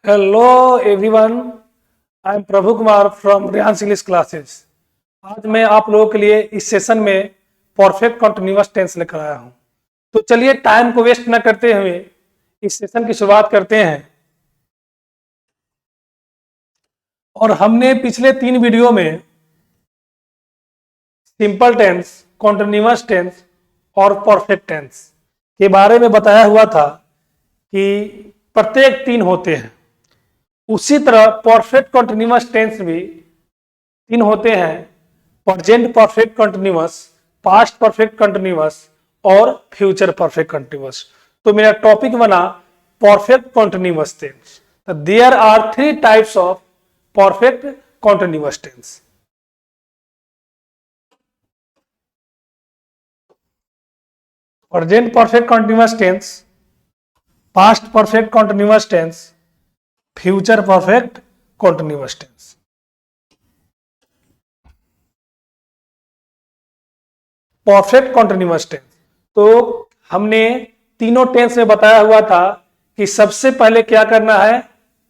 Hello everyone, I am Prabhu Kumar from Reliance English classes. आज मैं आप लोगों के लिए इस सेशन में परफेक्ट कंटिन्यूअस टेंस लेकर आया हूं। तो चलिए टाइम को वेस्ट न करते हुए इस सेशन की शुरुआत करते हैं। और हमने पिछले 3 वीडियो में सिंपल टेंस, कंटिन्यूअस टेंस और परफेक्ट टेंस के बारे में बताया हुआ था कि प्रत्येक 3 होते हैं। उसी तरह परफेक्ट कंटिन्यूअस टेंस भी 3 होते हैं: present perfect continuous, past perfect continuous और फ्यूचर परफेक्ट कंटिन्यूअस। तो मेरा टॉपिक बना परफेक्ट कंटिन्यूअस टेंस। तो there are 3 types of perfect continuous tense. Present perfect continuous tense, past perfect continuous tense, future perfect continuous tense. Perfect continuous tense तो हमने तीनों tense में बताया हुआ था कि सबसे पहले क्या करना है,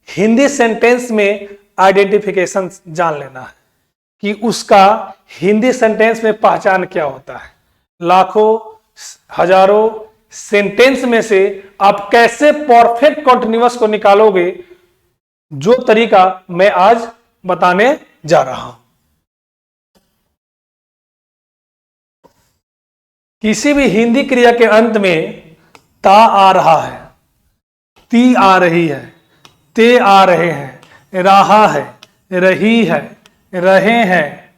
हिंदी सेंटेंस में आइडेंटिफिकेशन जान लेना है कि उसका हिंदी सेंटेंस में पहचान क्या होता है। लाखों हजारों सेंटेंस में से आप कैसे परफेक्ट कंटिन्यूअस को निकालोगे, जो तरीका मैं आज बताने जा रहा हूं। किसी भी हिंदी क्रिया के अंत में ता आ रहा है, ती आ रही है, ते आ रहे हैं, रहा है, रही है, रहे हैं,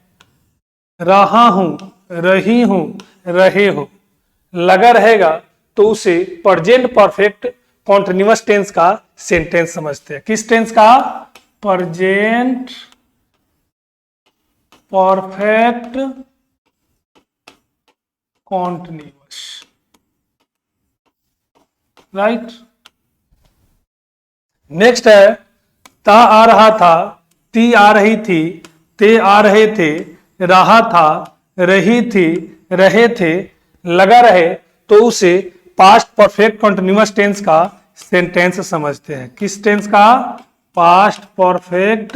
रहा हूं, रही हूं, रहे हो, लगा रहेगा, तो उसे प्रेजेंट परफेक्ट कंटिन्यूअस टेंस का सेंटेंस समझते हैं। किस टेंस का? Present perfect continuous, right. Next है ता आ रहा था, ती आ रही थी, ते आ रहे थे, रहा था, रही थी, रहे थे, लगा रहे, तो उसे पास्ट परफेक्ट कंटिन्यूअस टेंस का सेंटेंस समझते हैं। किस टेंस का? पास्ट परफेक्ट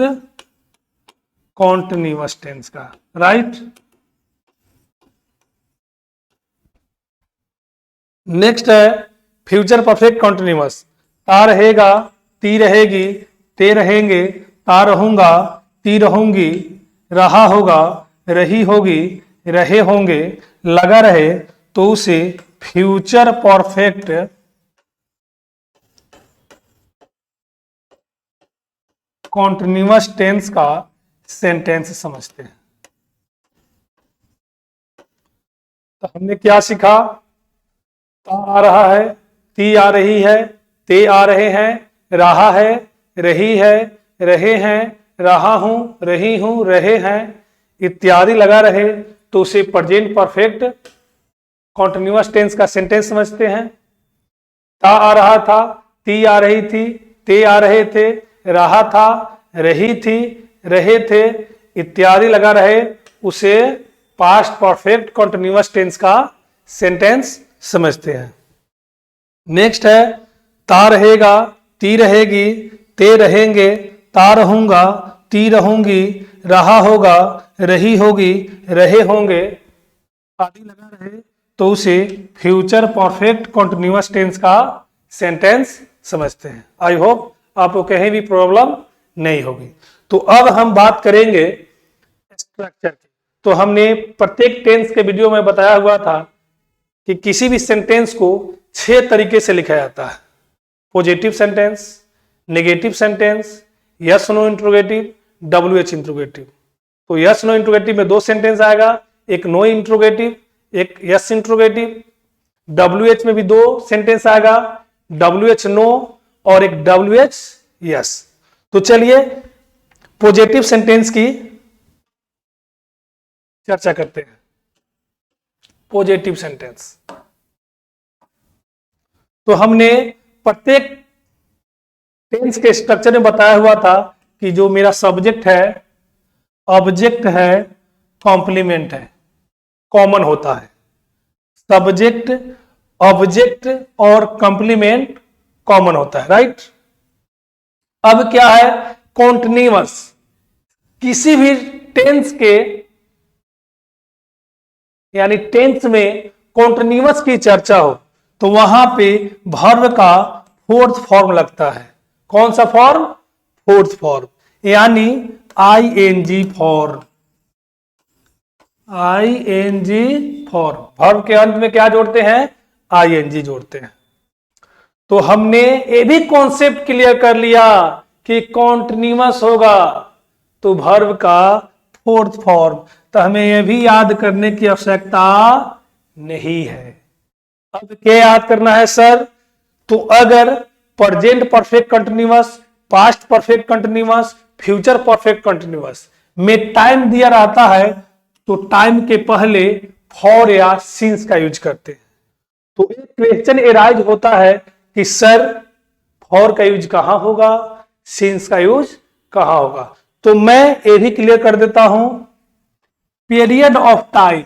कंटिन्यूअस टेंस का, राइट। नेक्स्ट है फ्यूचर परफेक्ट कंटिन्यूअस। ता रहेगा, ती रहेगी, ते रहेंगे, ता रहूंगा, ती रहूंगी, रहा होगा, रही होगी, रहे होंगे, लगा रहे, तो उसे फ्यूचर परफेक्ट कंटिन्यूअस टेंस का सेंटेंस समझते हैं। तो हमने क्या सीखा? ता आ रहा है, ती आ रही है, ते आ रहे हैं, रहा है, रही है, रहे हैं, रहा हूं, रही हूं, रहे हैं, इत्यादि लगा रहे, तो उसे प्रेजेंट परफेक्ट कंटिन्यूअस टेंस का सेंटेंस समझते हैं। ता आ रहा था, ती आ रही थी, ते आ रहे थे, रहा था, रही थी, रहे थे, इत्यादि लगा रहे, उसे पास्ट परफेक्ट कंटिन्यूअस टेंस का सेंटेंस समझते हैं। नेक्स्ट है ता रहेगा, ती रहेगी, ते रहेंगे, ता रहूंगा, ती रहूंगी, रहा होगा, रही होगी, रहे होंगे, आदि लगा रहे, तो उसे फ्यूचर परफेक्ट कंटिन्यूअस टेंस का सेंटेंस समझते हैं। आई होप आपको कहीं भी प्रॉब्लम नहीं होगी। तो अब हम बात करेंगे स्ट्रक्चर की। तो हमने प्रत्येक टेंस के वीडियो में बताया हुआ था कि किसी भी सेंटेंस को 6 तरीके से लिखा जाता है: positive sentence, negative sentence, yes no interrogative, WH interrogative. तो यस नो इंट्रोगेटिव में 2 सेंटेंस आएगा, एक नो इंट्रोगेटिव, एक यस इंट्रोगेटिव। WH में भी 2 सेंटेंस आएगा, WH नो और एक WH यस। तो चलिए पॉजिटिव सेंटेंस की चर्चा करते हैं। पॉजिटिव सेंटेंस तो हमने प्रत्येक टेंस के स्ट्रक्चर में बताया हुआ था कि जो मेरा सब्जेक्ट है, ऑब्जेक्ट है, कॉम्प्लीमेंट है, कॉमन होता है। सब्जेक्ट, ऑब्जेक्ट और कॉम्प्लीमेंट कॉमन होता है, राइट। अब क्या है, कॉन्टिन्यूअस, किसी भी टेंस के यानी टेंस में कॉन्टिन्यूअस की चर्चा हो तो वहां पे वर्ब का फोर्थ फॉर्म लगता है। कौन सा फॉर्म? फोर्थ फॉर्म, यानी ING form. ING form, verb के अंत में क्या जोड़ते हैं? आईएनजी जोड़ते हैं। तो हमने ये भी कॉन्सेप्ट क्लियर कर लिया कि कॉन्टिन्यूअस होगा तो वर्ब का फोर्थ फॉर्म, तो हमें यह भी याद करने की आवश्यकता नहीं है। अब क्या याद करना है सर? तो अगर present perfect continuous, past perfect continuous, future perfect continuous में टाइम दिया रहता है तो टाइम के पहले फॉर या सिंस का यूज करते हैं। तो एक क्वेश्चन एराइज होता है कि सर फॉर का यूज कहां होगा, सिंस का यूज कहां होगा? तो मैं ये भी क्लियर कर देता हूं, period of time,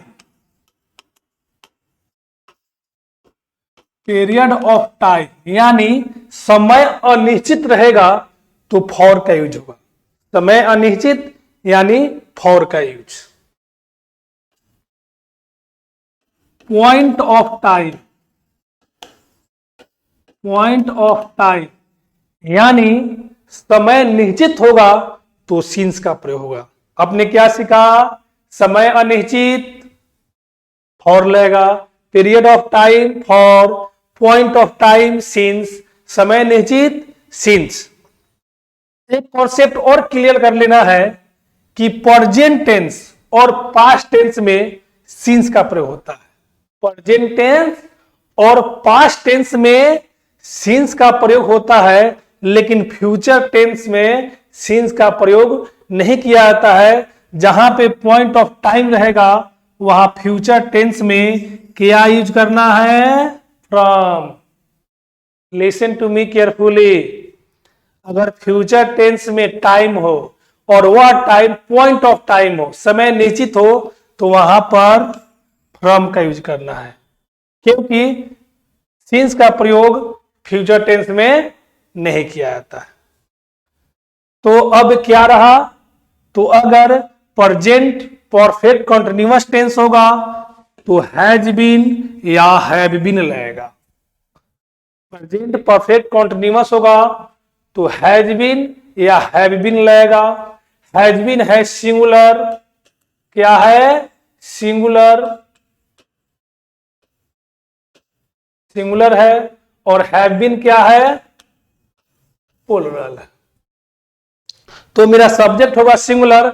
period of time यानी समय अनिश्चित रहेगा तो फॉर का यूज होगा। समय अनिश्चित यानी फॉर का use. Point of time, point of time यानी समय निश्चित होगा तो सिंस का प्रयोग होगा। आपने क्या सीखा? समय अनिश्चित फॉर लगेगा, period of time for, point of time since, समय निश्चित सिंस। एक कॉन्सेप्ट और क्लियर कर लेना है कि प्रेजेंट टेंस और पास्ट टेंस में सिंस का प्रयोग होता है। प्रेजेंट टेंस और पास्ट टेंस में सिंस का प्रयोग होता है, लेकिन फ्यूचर टेंस में सिंस का प्रयोग नहीं किया जाता है। जहां पे पॉइंट ऑफ टाइम रहेगा वहां फ्यूचर टेंस में क्या यूज करना है? From. Listen to me carefully, अगर फ्यूचर टेंस में टाइम हो और वह टाइम पॉइंट ऑफ टाइम हो, समय निश्चित हो, तो वहां पर फ्रॉम का यूज करना है, क्योंकि सिंस का प्रयोग फ्यूचर टेंस में नहीं किया जाता है। तो अब क्या रहा? तो अगर प्रेजेंट परफेक्ट कंटीन्यूअस टेंस होगा तो हैज बीन या हैव बीन लगेगा। प्रेजेंट परफेक्ट कंटीन्यूअस होगा तो हैज बीन या हैव बीन लगेगा। हैज बीन है सिंगुलर, क्या है? सिंगुलर, सिंगुलर है। और हैव बीन क्या है? प्लूरल है। तो मेरा सब्जेक्ट होगा सिंगुलर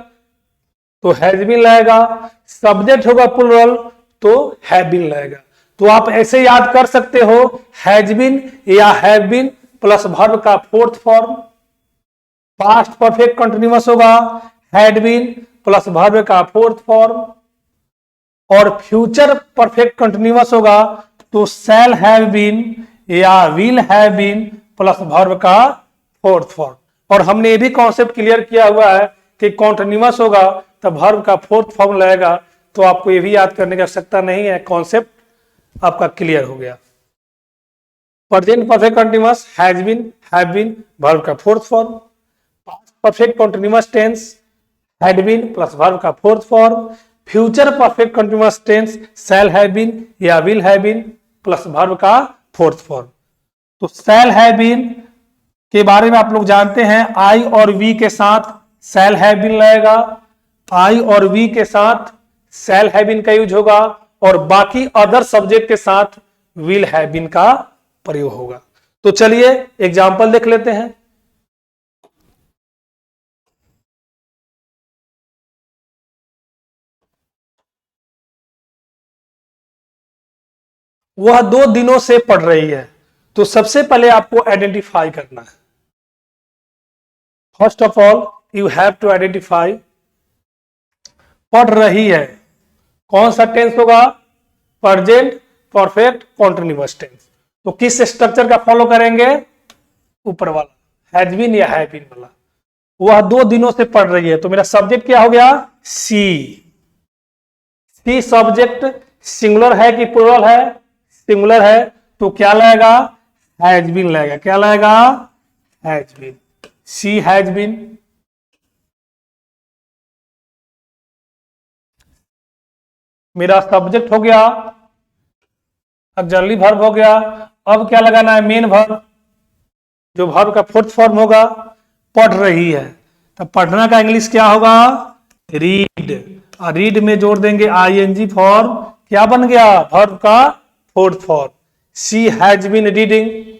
तो हैज बीन लगेगा, सब्जेक्ट होगा प्लूरल तो हैव बीन लगेगा। तो आप ऐसे याद कर सकते हो, हैज बीन या हैव बीन प्लस वर्ब का fourth form. Past perfect continuous होगा हैड बीन प्लस वर्ब का फोर्थ फॉर्म, और फ्यूचर परफेक्ट कंटीन्यूअस होगा तो शैल हैव बीन या will have been plus verb का फोर्थ फॉर्म। और हमने ये भी कॉन्सेप्ट क्लियर किया हुआ है कि कंटीन्यूअस होगा तब वर्ब का फोर्थ फॉर्म लगेगा। तो आपको ये भी याद करने की आवश्यकता नहीं है, कॉन्सेप्ट आपका क्लियर हो गया। Present perfect continuous has been, have been, verb का fourth form. Past perfect continuous tense had been plus verb का fourth form. Future perfect continuous tense shall have been या will have been plus verb का fourth form. तो shall have been के बारे में आप लोग जानते हैं, आई और वी के साथ शैल हैव बीन लगेगा। आई और वी के साथ शैल हैव बीन का यूज होगा और बाकी अदर सब्जेक्ट के साथ विल हैव बीन का प्रयोग होगा। तो चलिए एग्जांपल देख लेते हैं। वह 2 दिनों से पढ़ रही है, तो सबसे पहले आपको आइडेंटिफाई करना है। First of all you have to identify पढ़ रही है, कौन सा टेंस होगा? Present perfect continuous tense. तो किस स्ट्रक्चर का फॉलो करेंगे? ऊपर वाला हैज बीन या हैव बीन वाला। वह 2 दिनों से पढ़ रही है, तो मेरा सब्जेक्ट क्या हो गया? सी। सी सब्जेक्ट सिंगुलर है कि प्लूरल है? सिंगुलर है तो क्या लगेगा? हैज बीन लगेगा। क्या लगेगा? Has been. She has been. मेरा सब्जेक्ट हो गया, ऑक्सिलरी वर्ब हो गया। अब क्या लगाना है, मेन वर्ब, जो वर्ब का फोर्थ फॉर्म होगा, पढ़ रही है। तो पढ़ना का इंग्लिश क्या होगा, रीड। और रीड में जोड़ देंगे आईएनजी फॉर्म, क्या बन गया, वर्ब का fourth form. She has been reading,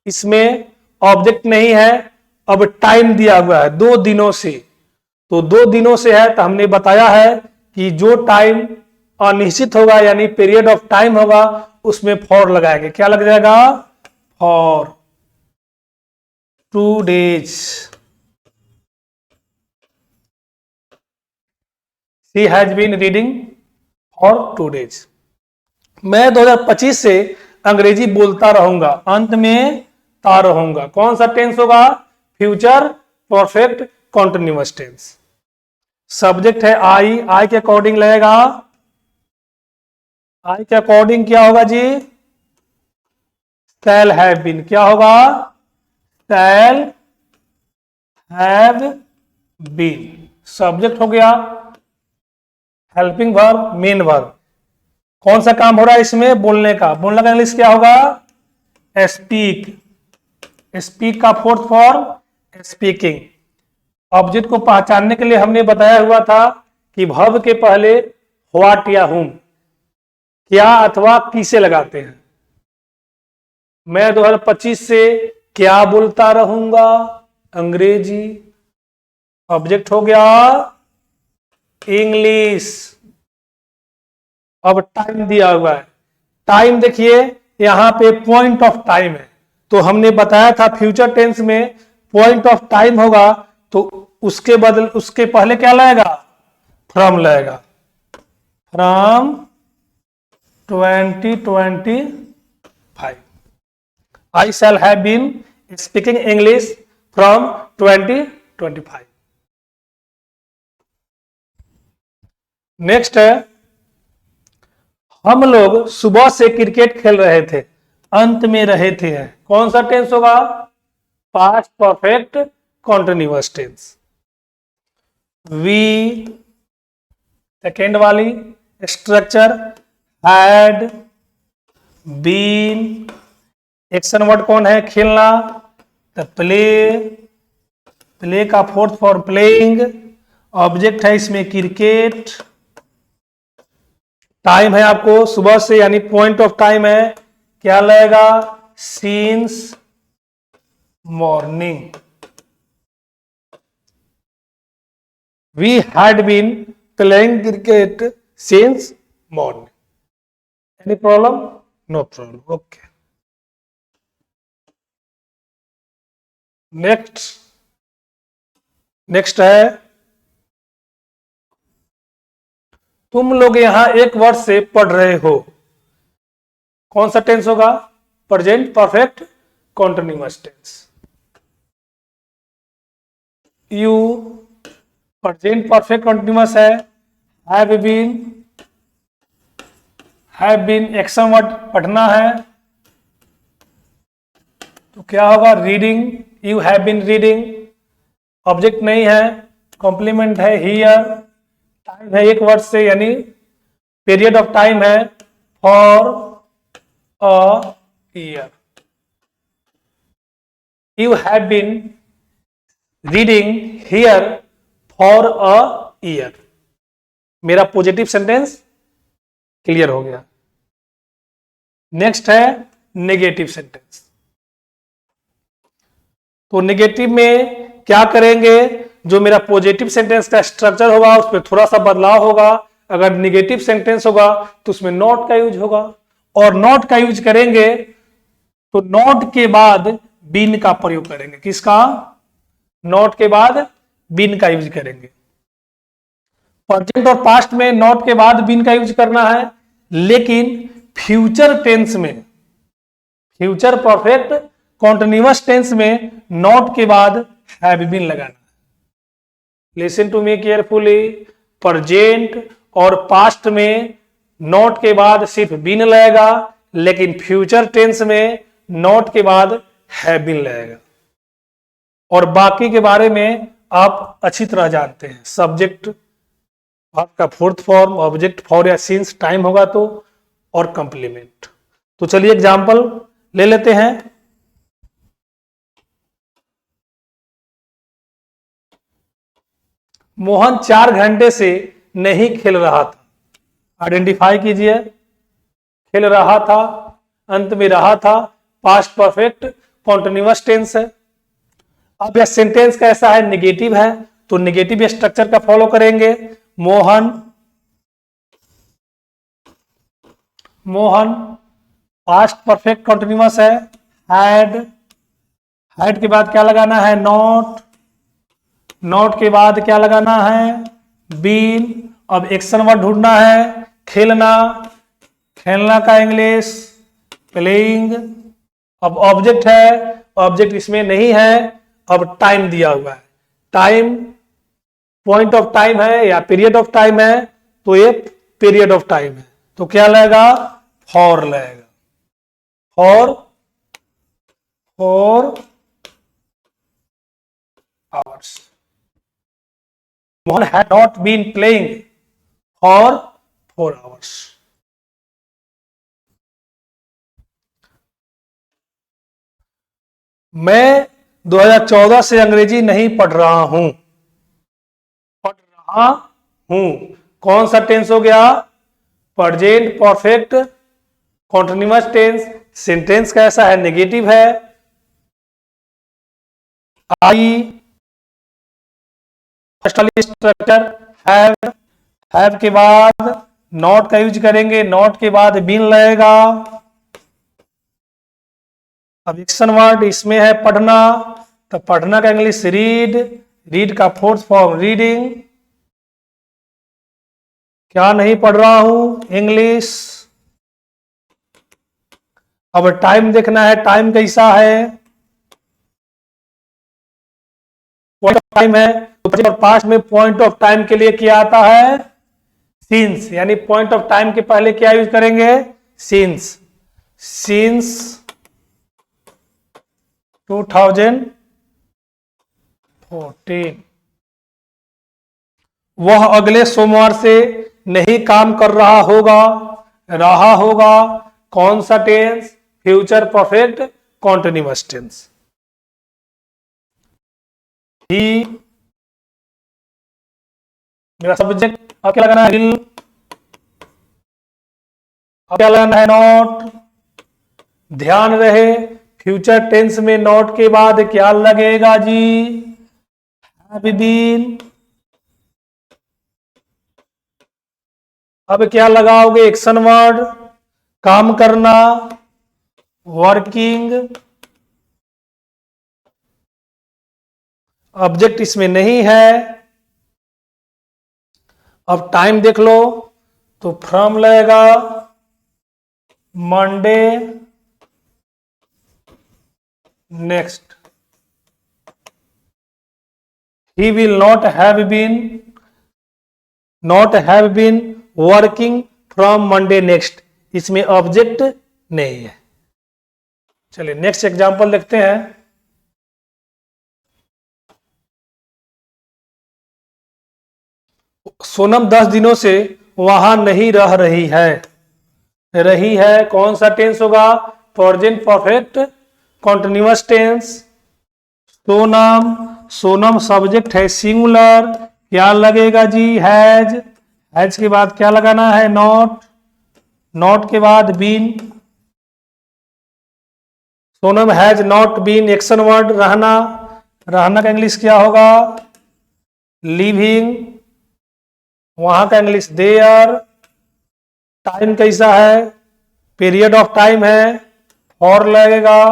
इसमें ऑब्जेक्ट नहीं है, अब टाइम दिया हुआ है 2 दिनों से। तो 2 दिनों से है, तो हमने बताया है कि जो टाइम अनिश्चित होगा यानी पीरियड ऑफ टाइम होगा, उसमें फॉर लगाएंगे। क्या लग जाएगा, for 2 days। She has been reading for 2 days। मैं 2025 से अंग्रेजी बोलता रहूंगा, अंत में ता रहूंगा। कौन सा टेंस होगा, future perfect continuous tense. Subject है आई, आई के अकॉर्डिंग लगेगा, आई के अकॉर्डिंग क्या होगा जी, शैल हैव बीन। क्या होगा, शैल हैव बीन। सब्जेक्ट हो गया, हेल्पिंग वर्ब, मेन वर्ब। कौन सा काम हो रहा है इसमें, बोलने का। बोलने का इंग्लिश क्या होगा, स्पीक। स्पीक का फोर्थ फॉर्म स्पीकिंग। ऑब्जेक्ट को पहचानने के लिए हमने बताया हुआ था कि वर्ब के पहले व्हाट या हुम, क्या अथवा किसे लगाते हैं। मैं 2025 से क्या बोलता रहूंगा, अंग्रेजी। ऑब्जेक्ट हो गया इंग्लिश। अब टाइम दिया हुआ है, टाइम देखिए यहां पे पॉइंट ऑफ टाइम है। तो हमने बताया था फ्यूचर टेंस में पॉइंट ऑफ टाइम होगा, तो उसके बदल उसके पहले क्या लगेगा, फ्रॉम लगेगा। From 2025। I shall have been speaking English from 2025। Next है, हम लोग सुबह से क्रिकेट खेल रहे थे, अंत में रहे थे है। कौन सा टेंस होगा, पास्ट परफेक्ट कॉन्टिन्यूअस टेंस। वी, सेकेंड वाली structure, had been, action word कौन है, खेलना, द प्ले, प्ले का फोर्थ फॉर्म प्लेइंग। ऑब्जेक्ट है इसमें क्रिकेट। टाइम है आपको सुबह से यानी पॉइंट ऑफ टाइम है, क्या लगेगा, since morning. We had been playing cricket since morning. Any problem, no problem, okay. Next है, तुम लोग यहां 1 वर्ष से पढ़ रहे हो। कौन सा टेंस होगा, present perfect continuous tense. You, present perfect continuous है। हैव बीन एक्शन वर्ड पढ़ना है, तो क्या होगा, reading. You have been reading. Object नहीं है, कॉम्प्लीमेंट है हियर। टाइम है 1 वर्ष से यानी पीरियड ऑफ टाइम है, for a year. You have been reading here for a year. मेरा पॉजिटिव सेंटेंस क्लियर हो गया। नेक्स्ट है नेगेटिव सेंटेंस। तो नेगेटिव में क्या करेंगे, जो मेरा पॉजिटिव सेंटेंस का स्ट्रक्चर होगा उसमें थोड़ा सा बदलाव होगा। अगर नेगेटिव सेंटेंस होगा तो उसमें नॉट का यूज होगा, और नॉट का यूज करेंगे तो नॉट के बाद बीन का प्रयोग करेंगे। किसका, नॉट के बाद बीन का यूज करेंगे। प्रेजेंट और पास्ट में नॉट के बाद बीन का यूज करना है, लेकिन फ्यूचर टेंस में, फ्यूचर परफेक्ट कॉन्टिन्यूअस टेंस में नॉट के बाद हैव बीन लगाना। Listen to me carefully, present और पास्ट में नॉट के बाद सिर्फ बीन लगेगा, लेकिन फ्यूचर टेंस में नॉट के बाद हैव बीन लगेगा। और बाकी के बारे में आप अच्छी तरह जानते हैं। सब्जेक्ट आपका फोर्थ फॉर्म, ऑब्जेक्ट फॉर या सिंस टाइम होगा तो, और कंप्लीमेंट। तो चलिए एग्जांपल ले लेते हैं। मोहन 4 घंटे से नहीं खेल रहा था। आइडेंटिफाई कीजिए। खेल रहा था, अंत में रहा था, पास्ट परफेक्ट कॉन्टिन्यूअस टेंस है। अब यह सेंटेंस कैसा है, निगेटिव है, तो निगेटिव स्ट्रक्चर का फॉलो करेंगे। मोहन पास्ट परफेक्ट कॉन्टिन्यूअस है। हैड के बाद क्या लगाना है, नॉट। नॉट के बाद क्या लगाना है, बीन। अब एक्शन वर्ड ढूंढना है, खेलना। खेलना का इंग्लिश प्लेइंग। अब ऑब्जेक्ट है, ऑब्जेक्ट इसमें नहीं है। अब टाइम दिया हुआ है, टाइम पॉइंट ऑफ टाइम है या पीरियड ऑफ टाइम है, तो ये पीरियड ऑफ टाइम है, तो क्या लगेगा, फॉर लगेगा। For hours. Mohan had not been playing for 4 hours. मैं 2014 से अंग्रेजी नहीं पढ़ रहा हूं। पढ़ रहा हूं, कौन सा टेंस हो गया, present perfect continuous tense. Sentence कैसा है, नेगेटिव है। आई फर्स्ट वाली स्ट्रक्चर हैव के बाद नॉट का यूज करेंगे, नॉट के बाद बीन लगेगा। अब एक्शन वर्ड इसमें है पढ़ना, तो पढ़ना का इंग्लिश रीड। रीड का फोर्थ फॉर्म रीडिंग। क्या नहीं पढ़ रहा हूं, इंग्लिश। अब टाइम देखना है, टाइम कैसा है, पॉइंट ऑफ टाइम है, तो पास्ट में पॉइंट ऑफ टाइम के लिए क्या आता है, सिंस। यानी पॉइंट ऑफ टाइम के पहले क्या यूज करेंगे, सिंस। सिंस 2014। वह अगले सोमवार से नहीं काम कर रहा होगा, कौन सा tense, future perfect continuous tense. ही मेरा सब्जेक्ट, अब क्या लगाना है, विल। अब क्या लगाना है, नॉट। ध्यान रहे फ्यूचर टेंस में नॉट के बाद क्या लगेगा जी, हैव बीन। अब क्या लगाओगे, एक्शन वर्ड, काम करना, वर्किंग। ऑब्जेक्ट इसमें नहीं है। अब टाइम देख लो, तो फ्रॉम लगेगा, Monday next. He will not have been working from Monday next, इसमें ऑब्जेक्ट नहीं है। चलिए नेक्स्ट एग्जांपल देखते हैं। सोनम 10 दिनों से वहां नहीं रह रही है। रही है कौन सा टेंस होगा, present perfect continuous tense. Sonam subject है सिंगुलर, क्या लगेगा जी, हैज के बाद क्या लगाना है, नॉट। नॉट के बाद been. Sonam has not been action word, रहना का इंग्लिश क्या होगा, लिविंग। वहां का इंग्लिश देयर। टाइम कैसा है, पीरियड ऑफ टाइम है, और लगेगा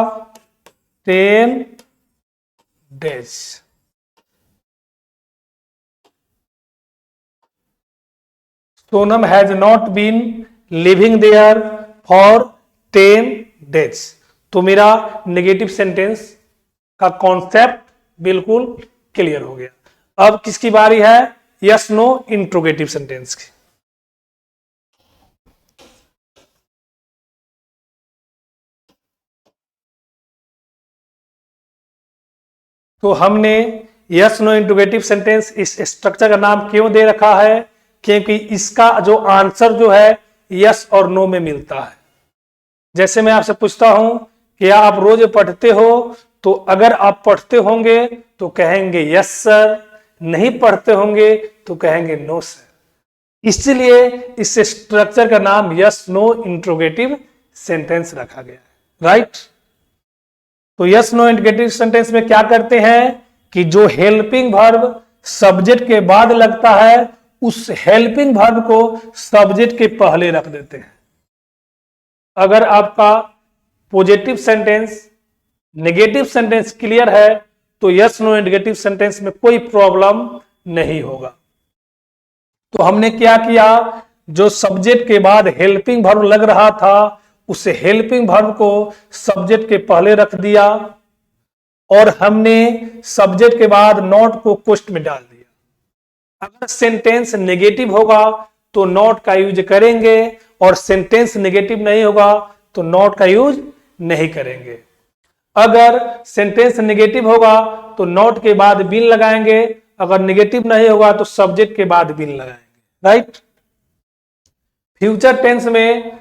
10 days। Sonam has not been living there for 10 days। तो मेरा नेगेटिव सेंटेंस का कॉन्सेप्ट बिल्कुल क्लियर हो गया। अब किसकी बारी है, यस नो इंट्रोगेटिव सेंटेंस की। तो हमने यस नो इंट्रोगेटिव सेंटेंस इस स्ट्रक्चर का नाम क्यों दे रखा है? क्योंकि इसका जो आंसर जो है यस और नो में मिलता है। जैसे मैं आपसे पूछता हूं कि आप रोज पढ़ते हो, तो अगर आप पढ़ते होंगे तो कहेंगे यस सर, नहीं पढ़ते होंगे तो कहेंगे नो सर। इसलिए इस स्ट्रक्चर का नाम यस नो इंट्रोगेटिव सेंटेंस रखा गया है। राइट? तो यस नो इंट्रोगेटिव सेंटेंस में क्या करते हैं कि जो हेल्पिंग वर्ब सब्जेक्ट के बाद लगता है, उस हेल्पिंग वर्ब को सब्जेक्ट के पहले रख देते हैं। अगर आपका positive sentence negative sentence clear है तो यस नो इंट्रोगेटिव सेंटेंस में कोई प्रॉब्लम नहीं होगा। तो हमने क्या किया, जो सब्जेक्ट के बाद हेल्पिंग वर्ब लग रहा था उस हेल्पिंग वर्ब को सब्जेक्ट के पहले रख दिया और हमने सब्जेक्ट के बाद नॉट को क्वेश्चन में डाल दिया। अगर सेंटेंस नेगेटिव होगा तो नॉट का यूज करेंगे और सेंटेंस नेगेटिव नहीं होगा तो नॉट का यूज नहीं करेंगे। अगर सेंटेंस नेगेटिव होगा तो नॉट के बाद बीन लगाएंगे, अगर नेगेटिव नहीं होगा तो सब्जेक्ट के बाद बीन लगाएंगे। राइट? फ्यूचर टेंस में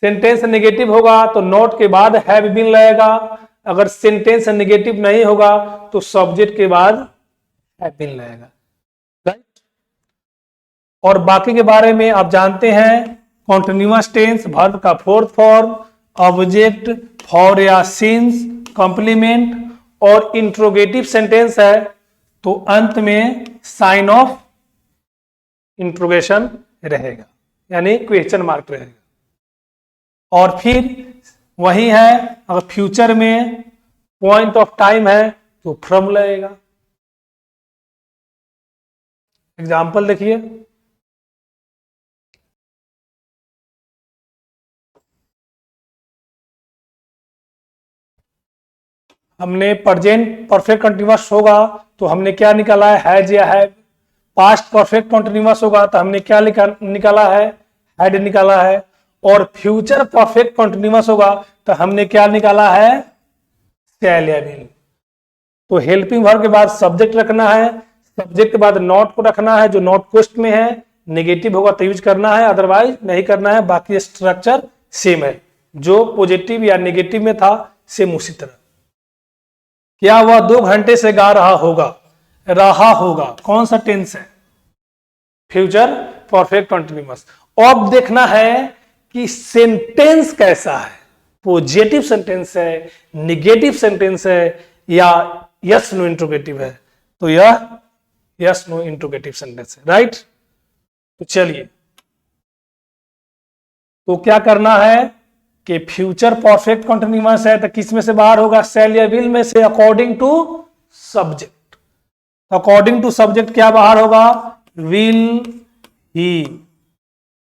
सेंटेंस नेगेटिव होगा तो नॉट के बाद हैव बीन लगेगा, अगर सेंटेंस नेगेटिव नहीं होगा तो सब्जेक्ट के बाद हैव बीन लगेगा। राइट? और बाकी के बारे में आप जानते हैं, कॉन्टिन्यूअस टेंस वर्ब का फोर्थ फॉर्म, ऑब्जेक्ट, फॉर या सिंस, कॉम्प्लीमेंट और इंट्रोगेटिव सेंटेंस है तो अंत में साइन ऑफ इंट्रोगेशन रहेगा, यानी क्वेश्चन मार्क रहेगा। और फिर वही है, अगर फ्यूचर में पॉइंट ऑफ टाइम है तो फ्रॉम लगेगा। एग्जाम्पल देखिए, हमने प्रेजेंट परफेक्ट कंटिन्यूअस होगा तो हमने क्या निकाला है, हैज या हैव। पास्ट परफेक्ट कंटिन्यूअस होगा तो हमने क्या निकाला है, हैड निकाला है। और फ्यूचर परफेक्ट कंटिन्यूअस होगा तो हमने क्या निकाला है, शैल या विल। तो हेल्पिंग वर्ब के बाद सब्जेक्ट रखना है, सब्जेक्ट के बाद नॉट को रखना है, जो नॉट क्वेश्चन में है, नेगेटिव होगा तो यूज करना है, अदरवाइज नहीं करना है। बाकी स्ट्रक्चर सेम है, जो पॉजिटिव या नेगेटिव में था सेम उसी तरह। क्या वह 2 घंटे से गा रहा होगा, रहा होगा कौन सा टेंस है, फ्यूचर परफेक्ट कंटिन्यूअस। अब देखना है कि सेंटेंस कैसा है, पॉजिटिव सेंटेंस है, निगेटिव सेंटेंस है या यस नो इंट्रोगेटिव है। तो यह यस नो इंट्रोगेटिव सेंटेंस है। राइट? तो चलिए, तो क्या करना है कि फ्यूचर परफेक्ट कंटिन्यूअस है तो किस में से बाहर होगा, शैल या विल में से, according to subject. According to subject क्या बाहर होगा, विल ही।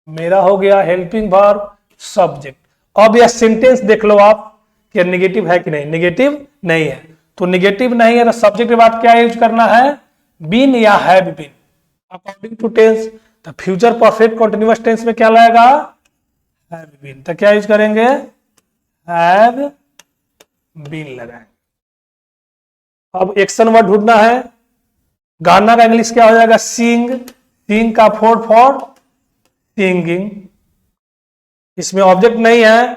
मेरा हो गया हेल्पिंग वर्ब सब्जेक्ट। अब यह सेंटेंस देख लो आप कि नेगेटिव है कि नहीं, नेगेटिव नहीं है। तो नेगेटिव नहीं है तो सब्जेक्ट के बाद क्या यूज करना है, बीन या have been. According to tense तो फ्यूचर परफेक्ट कंटिन्यूअस टेंस में क्या लगेगा, हैव बीन। तो क्या यूज करेंगे, हैव बीन लगाएंगे। अब एक्शन वर्ड ढूंढना है। गाना का इंग्लिश क्या हो जाएगा, सिंग। सिंग का फोर्थ फॉर सिंगिंग। इसमें ऑब्जेक्ट नहीं है,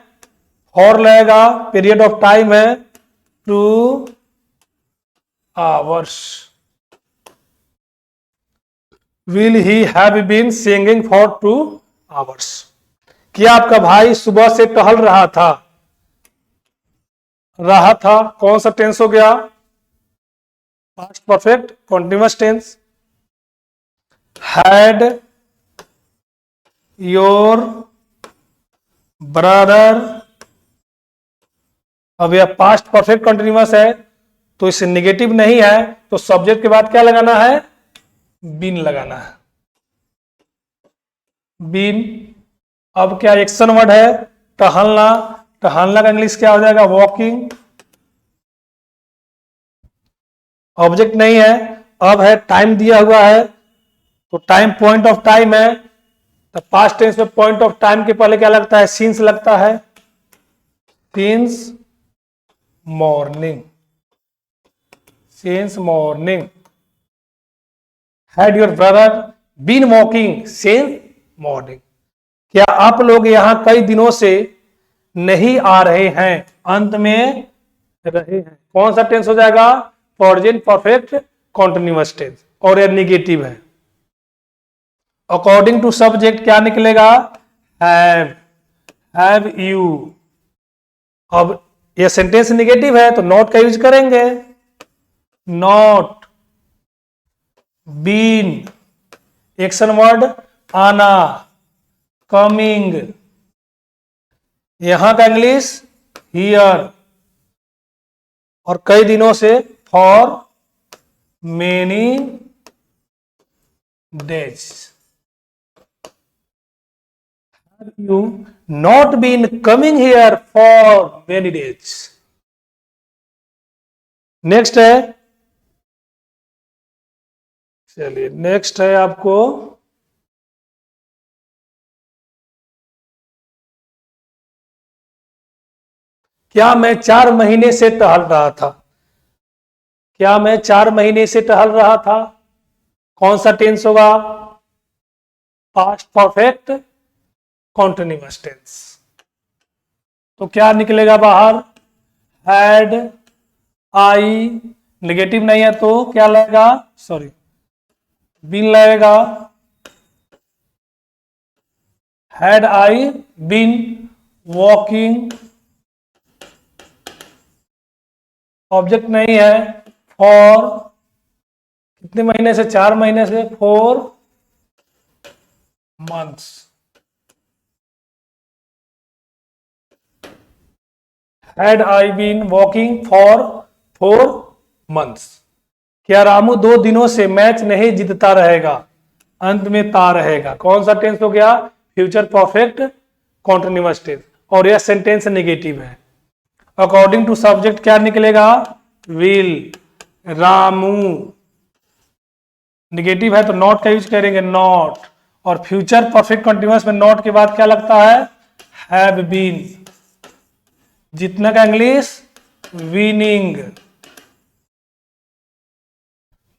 फॉर लगेगा, पीरियड ऑफ टाइम है 2 hours. Will he have been singing for 2 hours. क्या आपका भाई सुबह से टहल रहा था, रहा था कौन सा टेंस हो गया, past perfect continuous tense. Had your brother, अब यह पास्ट परफेक्ट कंटीन्यूअस है तो इसे नेगेटिव नहीं है तो सब्जेक्ट के बाद क्या लगाना है, बीन लगाना है, बीन। अब क्या एक्शन वर्ड है, टहलना। टहलना का इंग्लिश क्या हो जाएगा, वॉकिंग। ऑब्जेक्ट नहीं है, अब है टाइम दिया हुआ है तो टाइम पॉइंट ऑफ टाइम है तो पास्ट टेंस में पॉइंट ऑफ टाइम के पहले क्या लगता है, सिंस लगता है, since morning. since morning. Had your brother been walking since morning? क्या आप लोग यहां कई दिनों से नहीं आ रहे हैं, अंत में रहे हैं। कौन सा टेंस हो जाएगा? प्रेजेंट परफेक्ट कॉन्टिन्यूअस टेंस, और यह निगेटिव है। अकॉर्डिंग टू सब्जेक्ट क्या निकलेगा? Have you. अब यह सेंटेंस निगेटिव है तो नॉट का यूज करेंगे। नॉट बीन, एक्शन वर्ड आना, कमिंग, यहां का इंग्लिश हियर, और कई दिनों से for many days. You not been coming here for many days. Next है, चलिए नेक्स्ट है आपको क्या मैं 4 महीने से टहल रहा था? क्या मैं 4 महीने से टहल रहा था? कौन सा टेंस होगा? Past perfect continuous tense. तो क्या निकलेगा बाहर? हैड आई, नेगेटिव नहीं है तो क्या लगेगा? सॉरी, बीन लगेगा। Had I been walking, object नहीं है। फॉर कितने महीने से? 4 महीने से। 4 months। Had I been walking for 4 months? क्या रामू 2 दिनों से मैच नहीं जीतता रहेगा, अंत में ता रहेगा। कौन सा टेंस हो गया? फ्यूचर परफेक्ट कॉन्टिन्यूअस टेंस, और यह सेंटेंस नेगेटिव है। अकॉर्डिंग टू सब्जेक्ट क्या निकलेगा? विल। रामू नेगेटिव है तो नॉट का यूज करेंगे, नॉट। और फ्यूचर परफेक्ट कॉन्टिन्यूअस में नॉट के बाद क्या लगता है? Have been. जीतने का इंग्लिश विनिंग।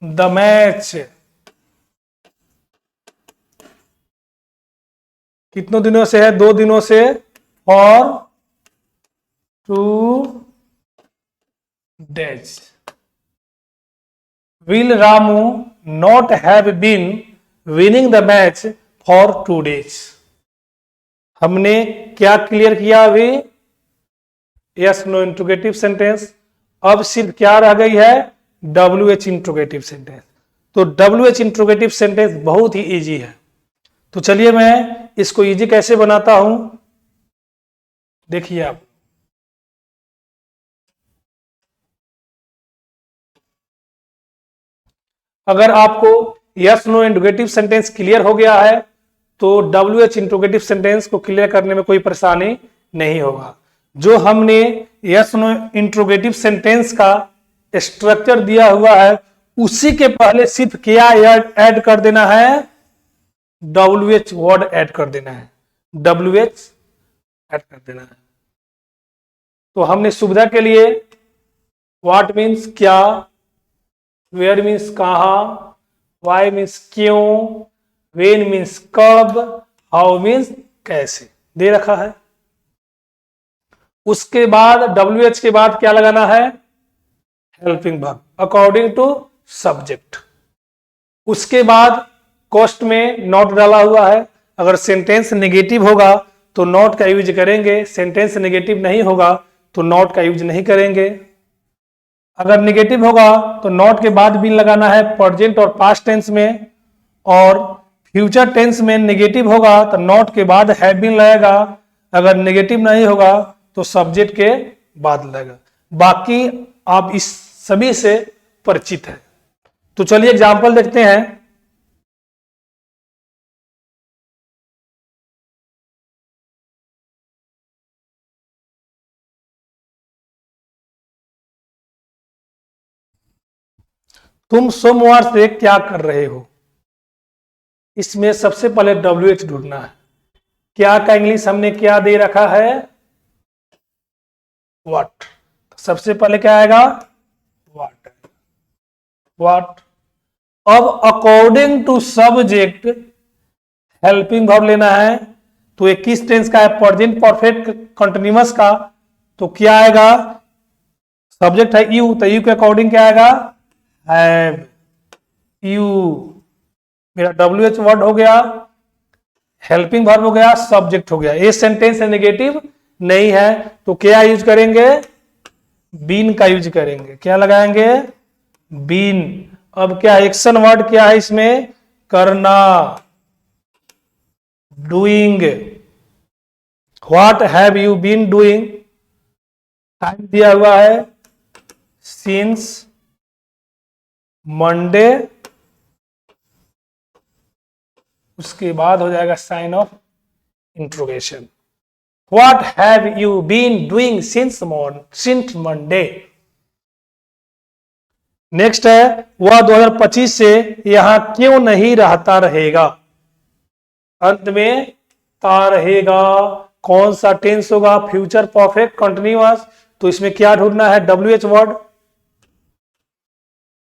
द मैच कितनों दिनों से है? 2 दिनों से। For 2 days। Will Ramu not have been winning the match for 2 days? हमने क्या क्लियर किया अभी? Yes no interrogative sentence. अब सिर्फ क्या रह गई है? WH interrogative sentence. तो WH इंट्रोगेटिव सेंटेंस बहुत ही इजी है। तो चलिए मैं इसको इजी कैसे बनाता हूं, देखिए आप। अगर आपको yes no interrogative sentence clear हो गया है तो WH इंट्रोगेटिव सेंटेंस को क्लियर करने में कोई परेशानी नहीं होगा। जो हमने यस नो इंट्रोगेटिव सेंटेंस का स्ट्रक्चर दिया हुआ है उसी के पहले सिर्फ क्या ऐड कर देना है? WH वर्ड ऐड कर देना है। WH ऐड कर देना है। तो हमने सुविधा के लिए व्हाट मीन्स क्या, वेयर मीन्स कहां, वाई मीन्स क्यों, वेन मीन्स कब, हाउ मीन्स कैसे दे रखा है। उसके बाद WH के बाद क्या लगाना है? Helping verb according to subject. उसके बाद कॉस्ट में नॉट डाला हुआ है। अगर सेंटेंस नेगेटिव होगा तो नॉट का यूज करेंगे, सेंटेंस नेगेटिव नहीं होगा तो नॉट का यूज नहीं करेंगे। अगर नेगेटिव होगा तो नॉट के बाद भी लगाना है प्रेजेंट और पास्ट टेंस में, और फ्यूचर टेंस में नेगेटिव होगा तो नॉट के बाद हैव बीन लगेगा। अगर नेगेटिव नहीं होगा तो सब्जेक्ट के बाद लगेगा। बाकी आप इस सभी से परिचित हैं। तो चलिए एग्जाम्पल देखते हैं। तुम सोमवार से क्या कर रहे हो? इसमें सबसे पहले WH ढूंढना है। क्या का इंग्लिश हमने क्या दे रखा है? व्हाट। सबसे पहले क्या आएगा? व्हाट। व्हाट। अब according to subject helping verb लेना है, तो ये किस टेंस का है, प्रेजेंट परफेक्ट कंटिन्यूअस का, तो क्या आएगा, सब्जेक्ट है यू, तो यू के अकॉर्डिंग क्या आएगा, हैव यू। मेरा WH वर्ड हो गया, हेल्पिंग वर्ब हो गया, सब्जेक्ट हो गया। ये सेंटेंस है नेगेटिव नहीं है, तो क्या यूज करेंगे, बीन का यूज करेंगे। क्या लगाएंगे, बीन। अब क्या एक्शन वर्ड क्या है इसमें, करना, doing. What have you been doing, time दिया हुआ है सिंस मंडे, उसके बाद हो जाएगा sign of interrogation. What have you been doing since Monday. Next है, वह 2025 से यहां क्यों नहीं रहता रहेगा, अंत में ता रहेगा। कौन सा टेंस होगा, फ्यूचर परफेक्ट कंटिन्यूअस, तो इसमें क्या ढूंढना है, WH वर्ड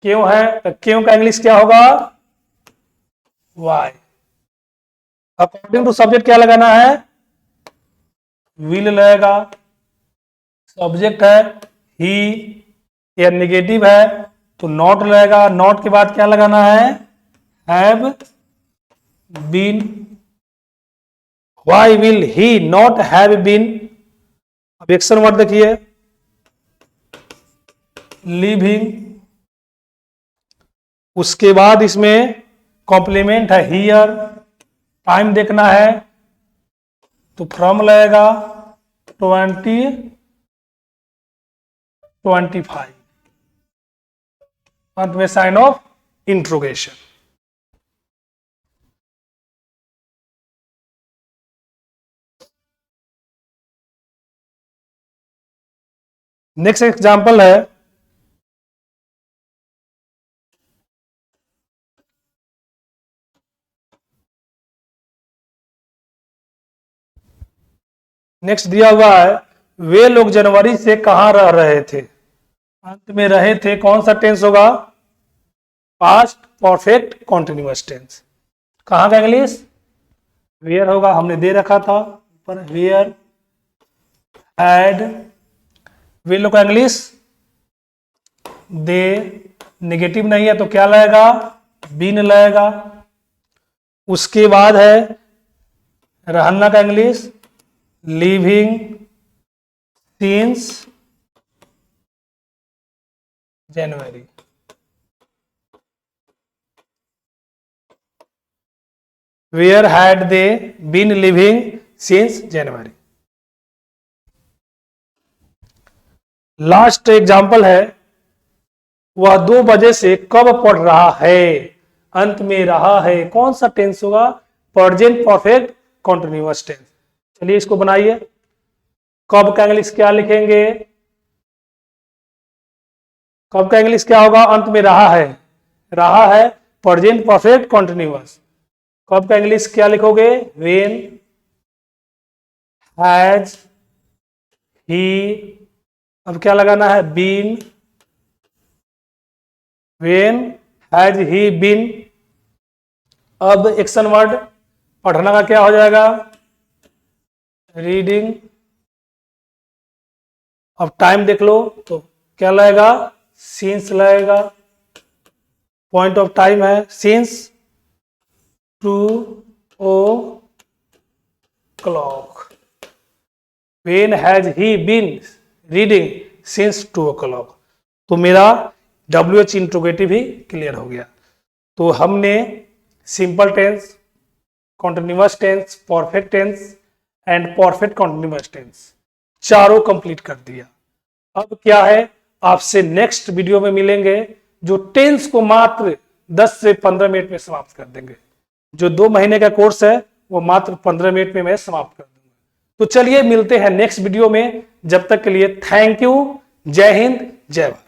क्यों है, तो क्यों का इंग्लिश क्या होगा, वाई। अकॉर्डिंग टू सब्जेक्ट क्या लगाना है, विल लगेगा। सब्जेक्ट है ही, या नेगेटिव है तो नॉट लगेगा। नॉट के बाद क्या लगाना है, have been. Why will he not have been. अब एक्शन वर्ड देखिए, लिविंग। उसके बाद इसमें कॉम्प्लीमेंट है हियर। टाइम देखना है तो फ्रॉम लगेगा 2025, अंत में sign of interrogation. Next example है, नेक्स्ट दिया हुआ है, वे लोग जनवरी से कहां रह रहे थे, अंत में रहे थे कौन सा टेंस होगा, पास्ट परफेक्ट कंटिन्यूअस टेंस। कहां का इंग्लिश, वेयर होगा, हमने दे रखा था ऊपर, वेयर हैड। वे लोग का इंग्लिश दे, नेगेटिव नहीं है तो क्या लगेगा, बीन लगेगा। उसके बाद है रहना का English, living since January. Where had they been living since January. Last example है, वह 2 बजे से कब पढ़ रहा है, अंत में रहा है कौन सा टेंस होगा, प्रेजेंट परफेक्ट कंटिन्यूअस टेंस। चलिए इसको बनाइए। कब का इंग्लिश क्या लिखेंगे, कब का इंग्लिश क्या होगा, अंत में रहा है, रहा है प्रेजेंट परफेक्ट कंटिन्यूअस। कब का इंग्लिश क्या लिखोगे, वेन हैज ही। अब क्या लगाना है, been. When has he been. अब एक्शन वर्ड पढ़ना का क्या हो जाएगा, रीडिंग। अब टाइम देख लो तो क्या लगेगा, सिंस लगेगा। पॉइंट ऑफ टाइम है since 2:00। When has he been reading since 2:00। तो मेरा WH इंट्रोगेटिव ही क्लियर हो गया। तो हमने simple tense, continuous tense, perfect tense and perfect continuous tense चारों कंप्लीट कर दिया। अब क्या है, आपसे नेक्स्ट वीडियो में मिलेंगे जो टेंस को मात्र 10 से 15 मिनट में समाप्त कर देंगे। जो 2 महीने का कोर्स है वो मात्र 15 मिनट में मैं समाप्त कर दूंगा। तो चलिए मिलते हैं नेक्स्ट वीडियो में, जब तक के लिए थैंक यू, जय हिंद, जय भारत।